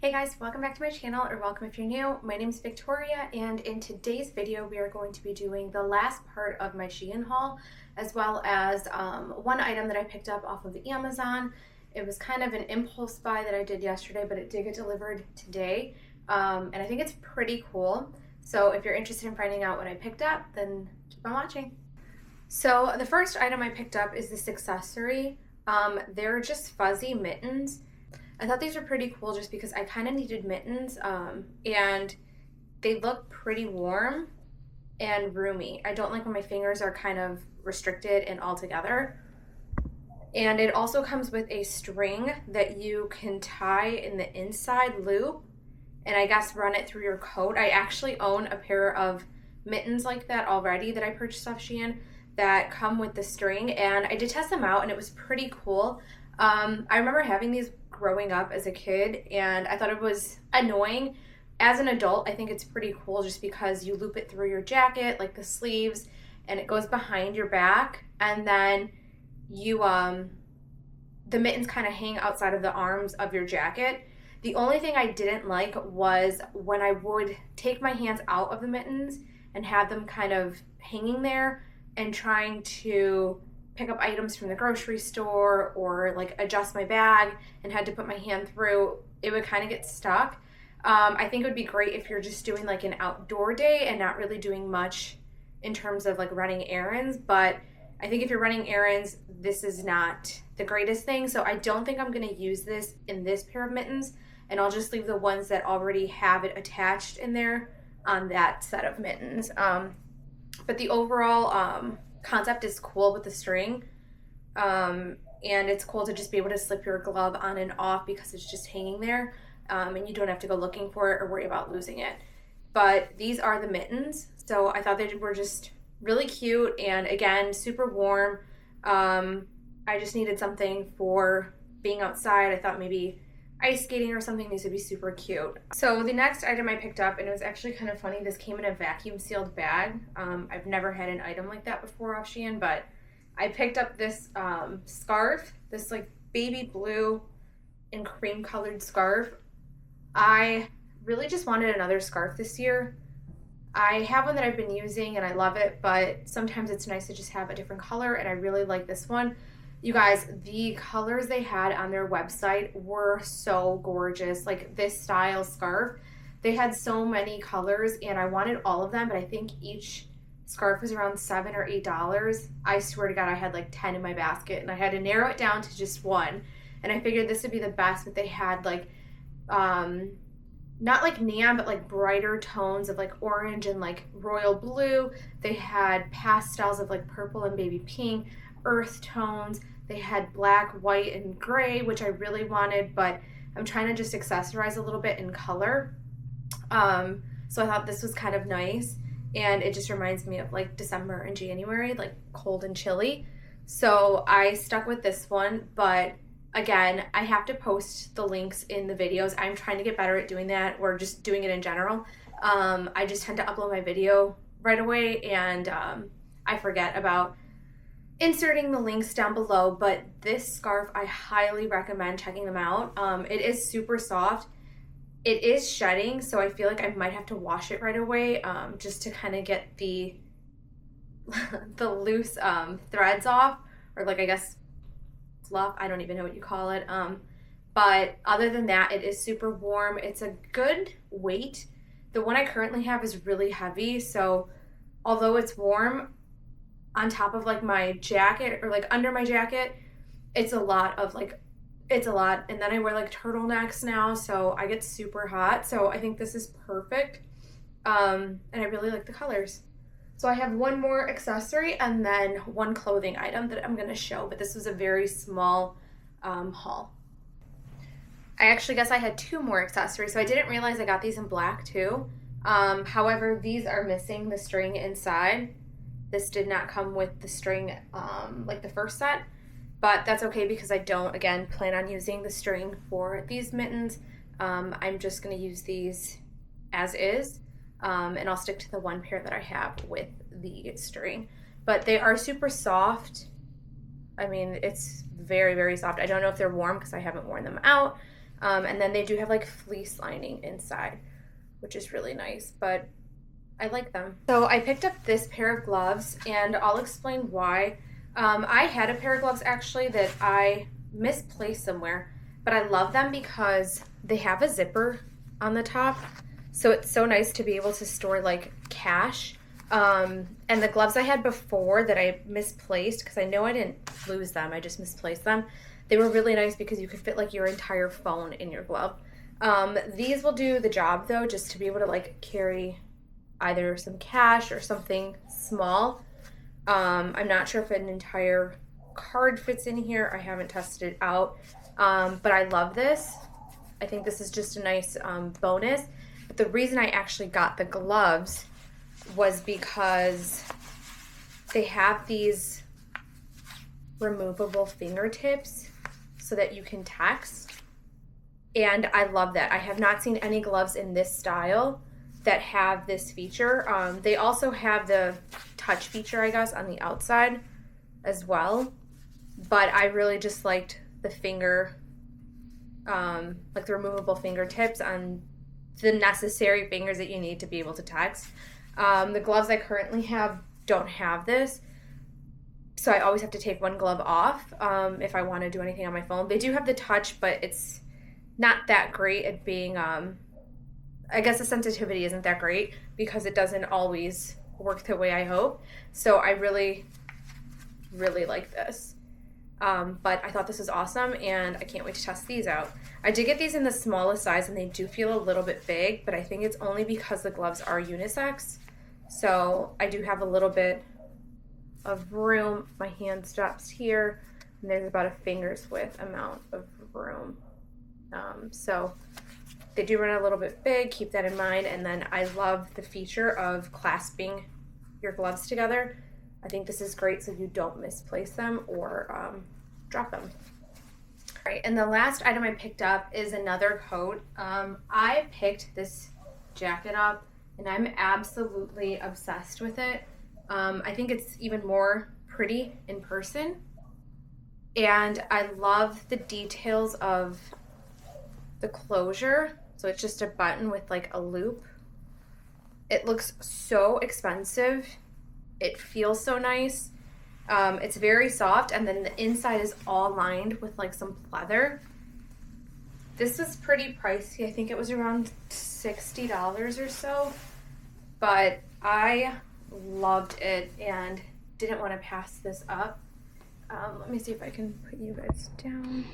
Hey guys, welcome back to my channel, or welcome if you're new. My name is Victoria, and in today's video we are going to be doing the last part of my SHEIN haul, as well as one item that I picked up off of Amazon. It was kind of an impulse buy that I did yesterday, but it did get delivered today, and I think it's pretty cool. So if you're interested in finding out what I picked up, then keep on watching. So the first item I picked up is this accessory. They're just fuzzy mittens. I thought these were pretty cool just because I kind of needed mittens, and they look pretty warm and roomy. I don't like when my fingers are kind of restricted and all together. And it also comes with a string that you can tie in the inside loop and I guess run it through your coat. I actually own a pair of mittens like that already that I purchased off SHEIN that come with the string, and I did test them out and it was pretty cool. I remember having these growing up as a kid and I thought it was annoying. As an adult, I think it's pretty cool just because you loop it through your jacket, like the sleeves, and it goes behind your back, and then you the mittens kind of hang outside of the arms of your jacket. The only thing I didn't like was when I would take my hands out of the mittens and have them kind of hanging there and trying to pick up items from the grocery store or like adjust my bag and had to put my hand through, it would kind of get stuck. I think it would be great if you're just doing like an outdoor day and not really doing much in terms of like running errands, but I think if you're running errands, this is not the greatest thing. So I don't think I'm going to use this in this pair of mittens, and I'll just leave the ones that already have it attached in there on that set of mittens. But the overall concept is cool with the string, and it's cool to just be able to slip your glove on and off because it's just hanging there, and you don't have to go looking for it or worry about losing it. But these are the mittens, so I thought they were just really cute and again super warm. I just needed something for being outside. I thought maybe ice skating or something, these would be super cute. So the next item I picked up, and it was actually kind of funny, this came in a vacuum sealed bag. I've never had an item like that before off SHEIN, but I picked up this scarf, this like baby blue and cream colored scarf. I really just wanted another scarf this year. I have one that I've been using and I love it, but sometimes it's nice to just have a different color, and I really like this one. You guys, the colors they had on their website were so gorgeous. Like this style scarf, they had so many colors and I wanted all of them, but I think each scarf was around $7 or $8. I swear to God, I had like 10 in my basket and I had to narrow it down to just one. And I figured this would be the best, but they had like, not like neon, but like brighter tones of like orange and like royal blue. They had pastels of like purple and baby pink, earth tones. They had black, white, and gray, which I really wanted, but I'm trying to just accessorize a little bit in color. So I thought this was kind of nice, and it just reminds me of like December and January, like cold and chilly. So I stuck with this one, but again, I have to post the links in the videos. I'm trying to get better at doing that, or just doing it in general. I just tend to upload my video right away, and I forget about inserting the links down below. But this scarf, I highly recommend checking them out. It is super soft. It is shedding, so I feel like I might have to wash it right away, just to kind of get the the loose threads off, or like I guess fluff. I don't even know what you call it. But other than that, it is super warm. It's a good weight. The one I currently have is really heavy, so although it's warm, on top of like my jacket or like under my jacket, it's a lot. And then I wear like turtlenecks now, so I get super hot. So I think this is perfect. And I really like the colors. So I have one more accessory and then one clothing item that I'm gonna show, but this was a very small haul. I actually guess I had two more accessories, so I didn't realize I got these in black too. However, these are missing the string inside. This did not come with the string like the first set, but that's okay because I don't, again, plan on using the string for these mittens. I'm just gonna use these as is, and I'll stick to the one pair that I have with the string. But they are super soft. I mean, it's very, very soft. I don't know if they're warm because I haven't worn them out, And then they do have like fleece lining inside, which is really nice, but I like them. So I picked up this pair of gloves, and I'll explain why. I had a pair of gloves actually that I misplaced somewhere, but I love them because they have a zipper on the top. So it's so nice to be able to store like cash. And the gloves I had before that I misplaced, because I know I didn't lose them, I just misplaced them. They were really nice because you could fit like your entire phone in your glove. These will do the job though, just to be able to like carry either some cash or something small. I'm not sure if an entire card fits in here. I haven't tested it out, but I love this. I think this is just a nice bonus. But the reason I actually got the gloves was because they have these removable fingertips so that you can text. And I love that. I have not seen any gloves in this style that have this feature. They also have the touch feature, I guess, on the outside as well. But I really just liked the finger, like the removable fingertips on the necessary fingers that you need to be able to text. The gloves I currently have don't have this, so I always have to take one glove off if I want to do anything on my phone. They do have the touch, but it's not that great at being, I guess the sensitivity isn't that great because it doesn't always work the way I hope. So I really, really like this. But I thought this was awesome, and I can't wait to test these out. I did get these in the smallest size, and they do feel a little bit big, but I think it's only because the gloves are unisex. So I do have a little bit of room. My hand stops here, and there's about a finger's width amount of room. So they do run a little bit big, keep that in mind. And then I love the feature of clasping your gloves together. I think this is great so you don't misplace them or drop them. All right, and the last item I picked up is another coat. I picked this jacket up, and I'm absolutely obsessed with it. I think it's even more pretty in person. And I love the details of the closure. So it's just a button with like a loop. It looks so expensive. It feels so nice. It's very soft, and then the inside is all lined with like some pleather. This is pretty pricey. I think it was around $60 or so, but I loved it and didn't want to pass this up. Let me see if I can put you guys down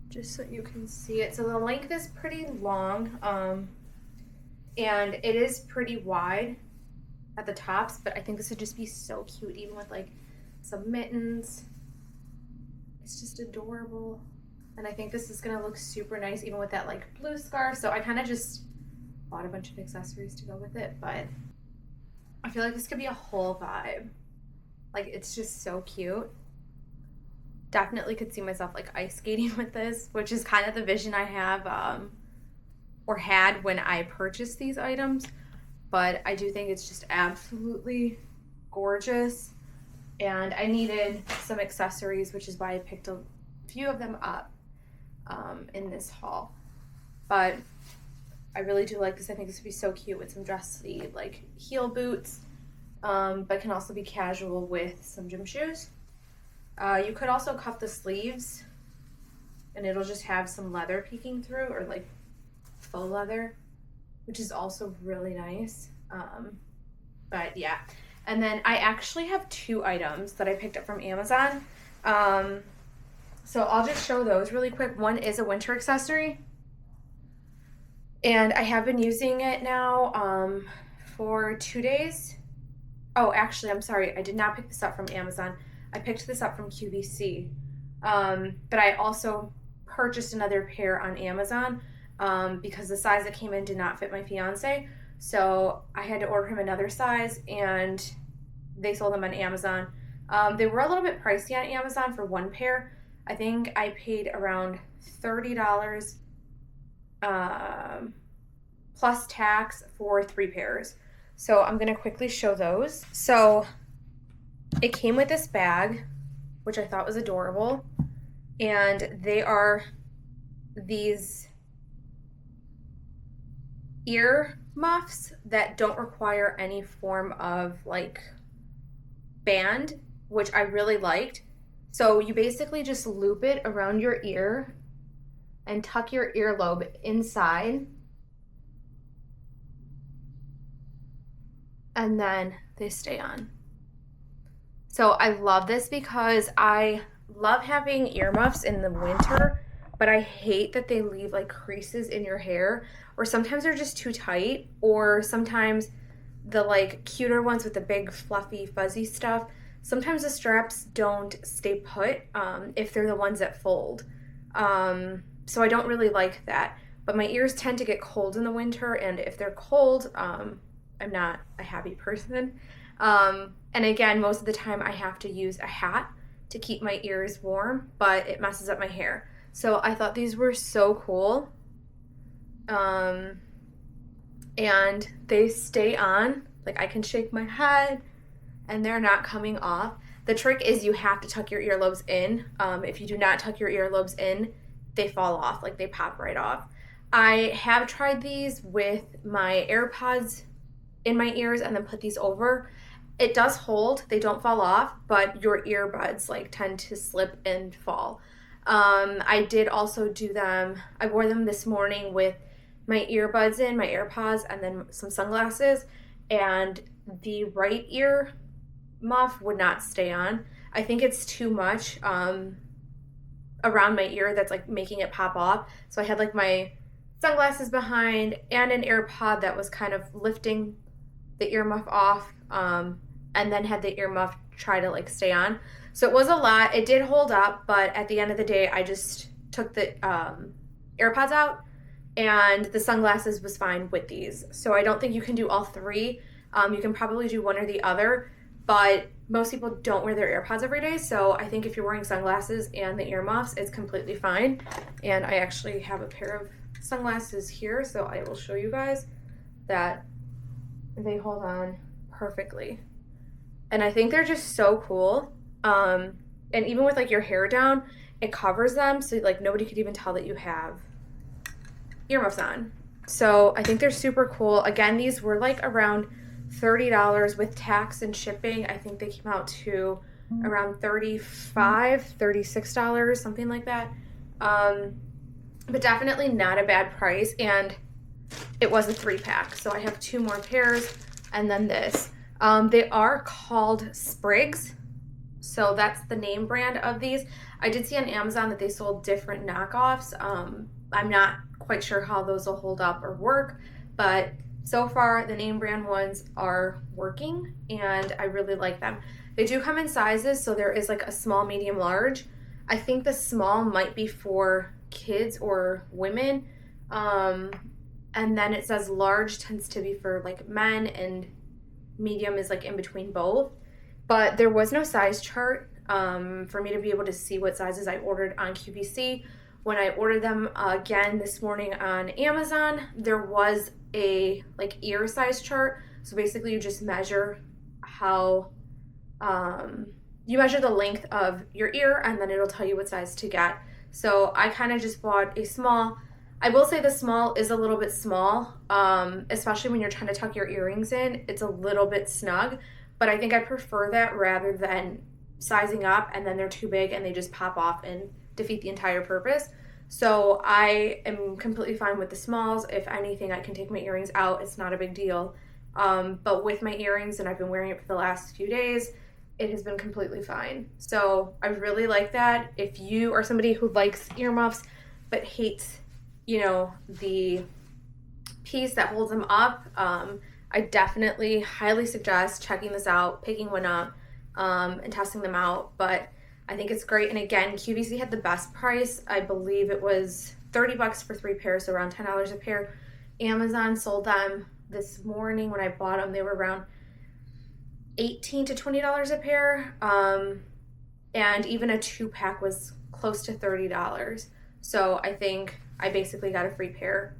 just so you can see it. So the length is pretty long, and it is pretty wide at the tops, but I think this would just be so cute even with like some mittens. It's just adorable, and I think this is gonna look super nice even with that like blue scarf. So I kind of just bought a bunch of accessories to go with it, but I feel like this could be a whole vibe. Like, it's just so cute. Definitely could see myself like ice skating with this, which is kind of the vision I have or had when I purchased these items. But I do think it's just absolutely gorgeous. And I needed some accessories, which is why I picked a few of them up in this haul. But I really do like this. I think this would be so cute with some dressy like heel boots, but can also be casual with some gym shoes. You could also cuff the sleeves, and it'll just have some leather peeking through, or like faux leather, which is also really nice. But yeah, and then I actually have two items that I picked up from Amazon. So I'll just show those really quick. One is a winter accessory, and I have been using it now for 2 days. Oh, actually, I'm sorry. I did not pick this up from Amazon. I picked this up from QVC. But I also purchased another pair on Amazon because the size that came in did not fit my fiance. So I had to order him another size, and they sold them on Amazon. They were a little bit pricey on Amazon for one pair. I think I paid around $30 plus tax for 3 pairs. So I'm gonna quickly show those. So it came with this bag, which I thought was adorable, and they are these ear muffs that don't require any form of like band, which I really liked. So you basically just loop it around your ear and tuck your earlobe inside, and then they stay on. So I love this because I love having earmuffs in the winter, but I hate that they leave like creases in your hair, or sometimes they're just too tight, or sometimes the like cuter ones with the big fluffy fuzzy stuff, sometimes the straps don't stay put if they're the ones that fold. So I don't really like that. But my ears tend to get cold in the winter, and if they're cold, I'm not a happy person. And again, most of the time I have to use a hat to keep my ears warm, but it messes up my hair. So I thought these were so cool. And they stay on. Like, I can shake my head and they're not coming off. The trick is you have to tuck your earlobes in. If you do not tuck your earlobes in, they fall off, like they pop right off. I have tried these with my AirPods in my ears and then put these over. It does hold, they don't fall off, but your earbuds like tend to slip and fall. I did also do them, I wore them this morning with my earbuds in, my AirPods, and then some sunglasses, and the right ear muff would not stay on. I think it's too much around my ear that's like making it pop off. So I had like my sunglasses behind and an AirPod that was kind of lifting the ear muff off, and then had the ear muff try to like stay on. So it was a lot. It did hold up, but at the end of the day, I just took the AirPods out, and the sunglasses was fine with these. So I don't think you can do all three. You can probably do one or the other, but most people don't wear their AirPods every day. So I think if you're wearing sunglasses and the earmuffs, it's completely fine. And I actually have a pair of sunglasses here, so I will show you guys that they hold on perfectly. And I think they're just so cool. And even with like your hair down, it covers them, so like nobody could even tell that you have earmuffs on. So I think they're super cool. Again, these were like around $30 with tax and shipping. I think they came out to around $35, $36, something like that. But definitely not a bad price, and it was a 3-pack. So I have 2 more pairs, and then this. They are called Sprigs, so that's the name brand of these. I did see on Amazon that they sold different knockoffs. I'm not quite sure how those will hold up or work, but so far the name brand ones are working, and I really like them. They do come in sizes, so there is like a small, medium, large. I think the small might be for kids or women, and then it says large tends to be for like men, and medium is like in between both. But there was no size chart for me to be able to see what sizes I ordered on QVC. When I ordered them again this morning on Amazon, there was a like ear size chart. So basically you just measure how you measure the length of your ear, and then it'll tell you what size to get. So I kind of just bought a small. I will say the small is a little bit small, especially when you're trying to tuck your earrings in. It's a little bit snug, but I think I prefer that rather than sizing up and then they're too big and they just pop off and defeat the entire purpose. So I am completely fine with the smalls. If anything, I can take my earrings out. It's not a big deal. But with my earrings, and I've been wearing it for the last few days, it has been completely fine. So I really like that. If you are somebody who likes earmuffs but hates, the piece that holds them up, I definitely highly suggest checking this out, picking one up, and testing them out. But I think it's great. And again, QVC had the best price. I believe it was $30 for 3 pairs, so around $10 a pair. Amazon sold them this morning when I bought them. They were around $18 to $20 a pair. And even a 2-pack was close to $30. So I think I basically got a free pair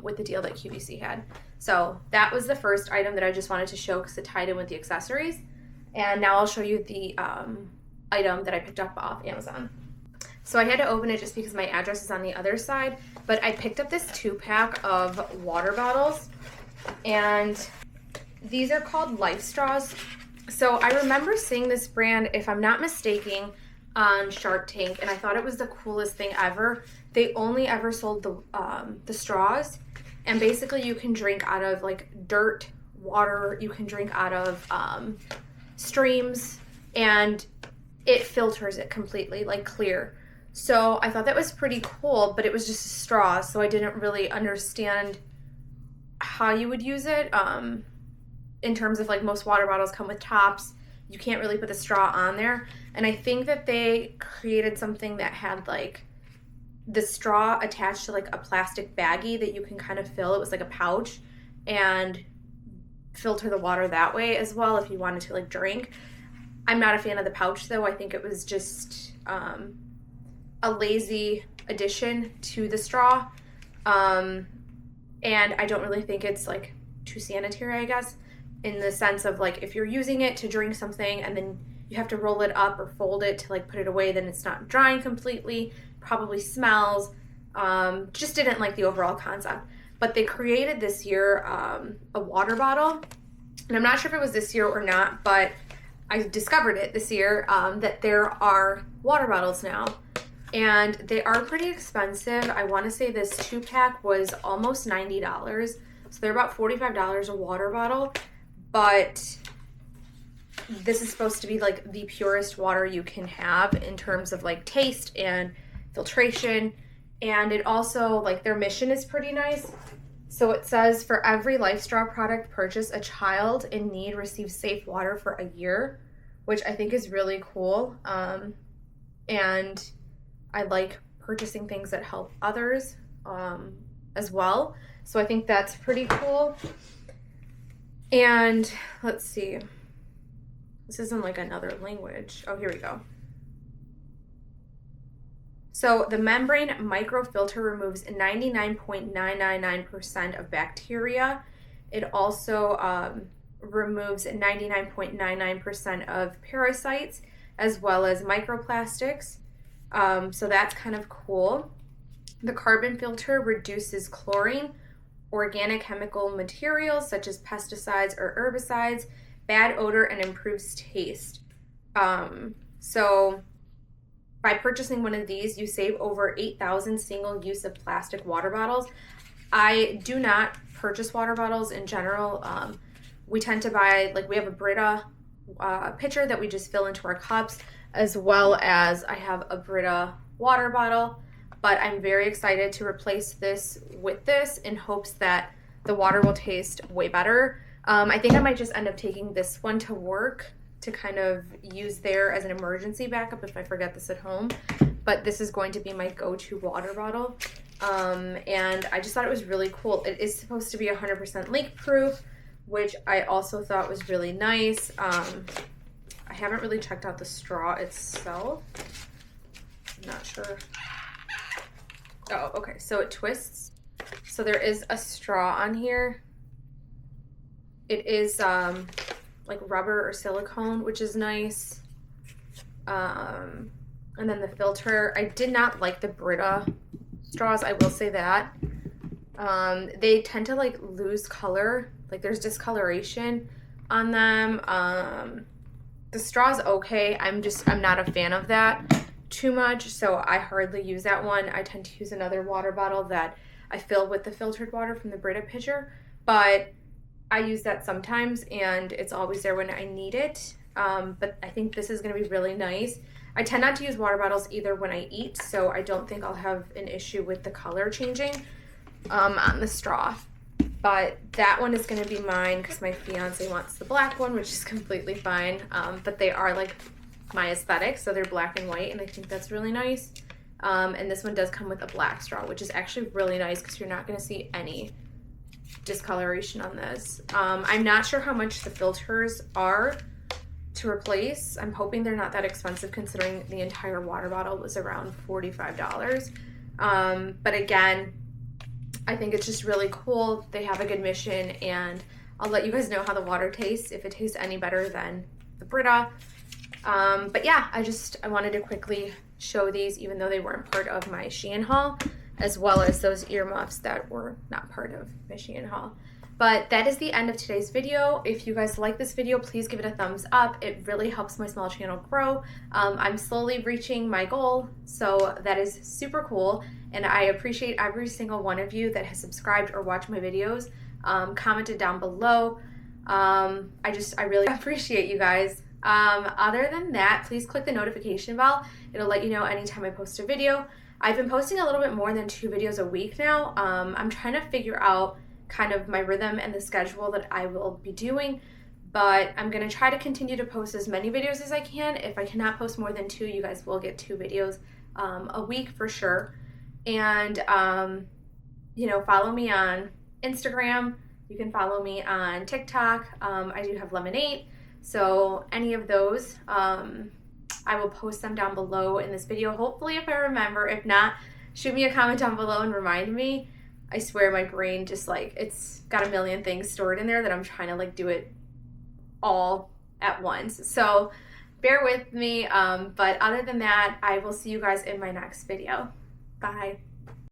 with the deal that QVC had. So that was the first item that I just wanted to show because it tied in with the accessories. And now I'll show you the item that I picked up off Amazon. So I had to open it just because my address is on the other side, but I picked up this 2-pack of water bottles, and these are called Life Straws. So I remember seeing this brand, if I'm not mistaken, on Shark Tank, and I thought it was the coolest thing ever. They only ever sold the straws, and basically you can drink out of like dirt, water, you can drink out of streams, and it filters it completely, like clear. So I thought that was pretty cool, but it was just a straw, so I didn't really understand how you would use it. In terms of like most water bottles come with tops, you can't really put the straw on there. And I think that they created something that had like the straw attached to like a plastic baggie that you can kind of fill. It was like a pouch, and filter the water that way as well if you wanted to like drink. I'm not a fan of the pouch though. I think it was just a lazy addition to the straw. And I don't really think it's like too sanitary, I guess, in the sense of like if you're using it to drink something and then you have to roll it up or fold it to like put it away, then it's not drying completely, probably smells. Just didn't like the overall concept. But they created this year a water bottle, and I'm not sure if it was this year or not, but I discovered it this year, that there are water bottles now, and they are pretty expensive. I want to say this 2-pack was almost $90, so they're about $45 a water bottle, but this is supposed to be like the purest water you can have in terms of like taste and filtration. And it also, like, their mission is pretty nice. So it says, for every Life Straw product purchase, a child in need receives safe water for a year, which I think is really cool. And I like purchasing things that help others as well. So I think that's pretty cool. And let's see. This isn't like another language. Oh, here we go. So the membrane microfilter removes 99.999% of bacteria. It also removes 99.99% of parasites as well as microplastics. So that's kind of cool. The carbon filter reduces chlorine, organic chemical materials such as pesticides or herbicides, bad odor, and improves taste. So by purchasing one of these, you save over 8,000 single-use of plastic water bottles. I do not purchase water bottles in general. We tend to buy, like, we have a Brita pitcher that we just fill into our cups, as well as I have a Brita water bottle. But I'm very excited to replace this with this in hopes that the water will taste way better. I think I might just end up taking this one to work to kind of use there as an emergency backup if I forget this at home. But this is going to be my go-to water bottle. And I just thought it was really cool. It is supposed to be 100% leak-proof, which I also thought was really nice. I haven't really checked out the straw itself. I'm not sure. Oh, okay, so it twists. So there is a straw on here. It is like rubber or silicone, which is nice. And then the filter. I did not like the Brita straws, I will say that. They tend to like lose color. Like there's discoloration on them. The straw's okay. I'm not a fan of that too much, so I hardly use that one. I tend to use another water bottle that I fill with the filtered water from the Brita pitcher, but I use that sometimes and it's always there when I need it. But I think this is going to be really nice. I tend not to use water bottles either when I eat, so I don't think I'll have an issue with the color changing on the straw. But that one is going to be mine because my fiance wants the black one, which is completely fine. But they are like my aesthetic, so they're black and white, and I think that's really nice. And this one does come with a black straw, which is actually really nice because you're not going to see any discoloration on this. I'm not sure how much the filters are to replace. I'm hoping they're not that expensive considering the entire water bottle was around $45. But again, I think it's just really cool. They have a good mission, and I'll let you guys know how the water tastes, if it tastes any better than the Brita. But yeah, I wanted to quickly show these even though they weren't part of my SHEIN haul, as well as those earmuffs that were not part of my SHEIN haul. But that is the end of today's video. If you guys like this video, please give it a thumbs up. It really helps my small channel grow. I'm slowly reaching my goal, so that is super cool. And I appreciate every single one of you that has subscribed or watched my videos, commented down below. I really appreciate you guys. Other than that, please click the notification bell. It'll let you know anytime I post a video. I've been posting a little bit more than 2 videos a week now. I'm trying to figure out kind of my rhythm and the schedule that I will be doing, but I'm going to try to continue to post as many videos as I can. If I cannot post more than 2, you guys will get 2 videos a week for sure. And you know, follow me on Instagram. You can follow me on TikTok. I do have Lemonade, so any of those, I will post them down below in this video, hopefully, if I remember. If not, shoot me a comment down below and remind me. I swear my brain just like, it's got a million things stored in there that I'm trying to like do it all at once. So bear with me. But other than that, I will see you guys in my next video. Bye.